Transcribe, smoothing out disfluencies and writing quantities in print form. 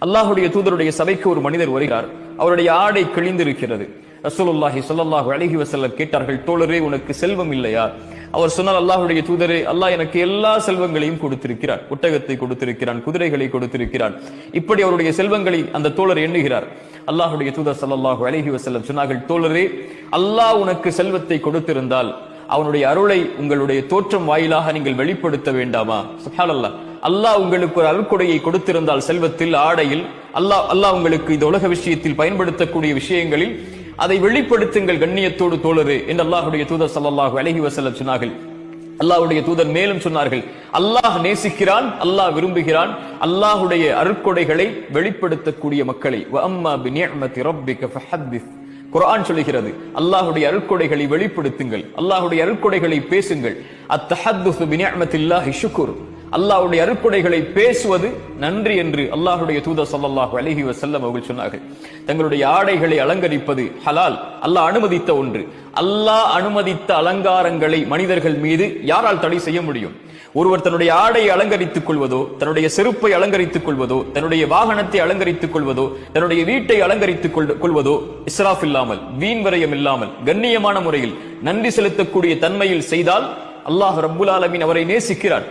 அல்லாஹ்வுடைய தூதருடைய சபைக்கு ஒரு மனிதர் வருகிறார். அவருடைய ஆடை கிழிந்திருக்கிறது. ரசூலுல்லாஹி ஸல்லல்லாஹு அலைஹி வஸல்லம் கேட்டார்கள், தோழரே உனக்கு செல்வம் இல்லையா? அவர் சொன்னார், அல்லாஹ்வுடைய தூதரே, அல்லாஹ் எனக்கு எல்லா செல்வங்களையும் கொடுத்திருக்கிறான். ஒட்டகத்தை கொடுத்திருக்கிறான், குதிரைகளை கொடுத்திருக்கிறான். இப்படி அவருடைய செல்வங்களை அந்த தோழர் எண்ணுகிறார். அல்லாஹ்வுடைய தூதர் ஸல்லல்லாஹு அலைஹி வஸல்லம் சொன்னார்கள், தோழரே, அல்லாஹ் உனக்கு செல்வத்தை கொடுத்திருந்தால் அவனுடைய அருளை உங்களுடைய தோற்றம் வாயிலாக நீங்கள் வெளிப்படுத்த வேண்டாமா? சுப்ஹானல்லாஹ். அல்லாஹ் உங்களுக்கு ஒரு அருள்கொடையை கொடுத்திருந்தால் செல்வத்தில், ஆடையில், அல்லாஹ் உங்களுக்கு இந்த உலக விஷயத்தில் பயன்படுத்தக்கூடிய விஷயங்களில் அதை வெளிப்படுத்துங்கள் கண்ணியத்தோடு தோழரே என்று அல்லாஹ்வுடைய தூதர் ஸல்லல்லாஹு அலைஹி வஸல்லம் சொன்னார்கள். அல்லாஹ்வுடைய தூதர் மேலும் சொன்னார்கள், அல்லாஹ் நேசிக்கிறான், அல்லாஹ் விரும்புகிறான் அல்லாஹ்வுடைய அருட்கொடைகளை வெளிப்படுத்தக்கூடிய மக்களை. வ அம்மா பிநிஅமதி ரப்பிக ஃபஹத்திஸ். குர்ஆன் சொல்கிறது, அல்லாஹ்வுடைய அருட்கொடைகளை வெளிப்படுத்துங்கள், அல்லாஹ்வுடைய அருட்கொடைகளை பேசுங்கள். அத்தஹத்துஸ் பிநிஅமத்தில்லாஹி ஷுக்ர். அல்லாஹ்வுடைய அருட்கொடைகளை பேசுவது நன்றி என்று அல்லாஹ்வுடைய தூதர் ஸல்லல்லாஹு அலைஹி வஸல்லம் அவர்கள் சொன்னார்கள். தங்களுடைய ஆடைகளை அலங்கரிப்பது ஹலால், அல்லாஹ் அனுமதித்த ஒன்று. அல்லாஹ் அனுமதித்த அலங்காரங்களை மனிதர்கள் மீது யாரால் தடை செய்ய முடியும்? ஒருவர் தன்னுடைய ஆடையை அலங்கரித்துக் கொள்வதோ, தன்னுடைய செருப்பை அலங்கரித்துக் கொள்வதோ, தன்னுடைய வாகனத்தை அலங்கரித்துக் கொள்வதோ, தன்னுடைய வீட்டை அலங்கரித்துக் கொள்வதோ இஸ்ராஃப் இல்லாமல், வீண் விரயம் இல்லாமல், கண்ணியமான முறையில் நன்றி செலுத்தக்கூடிய தன்மையில் செய்தால் அல்லாஹ் ரப்புல் ஆலமீன் அவரை நேசிக்கிறார்.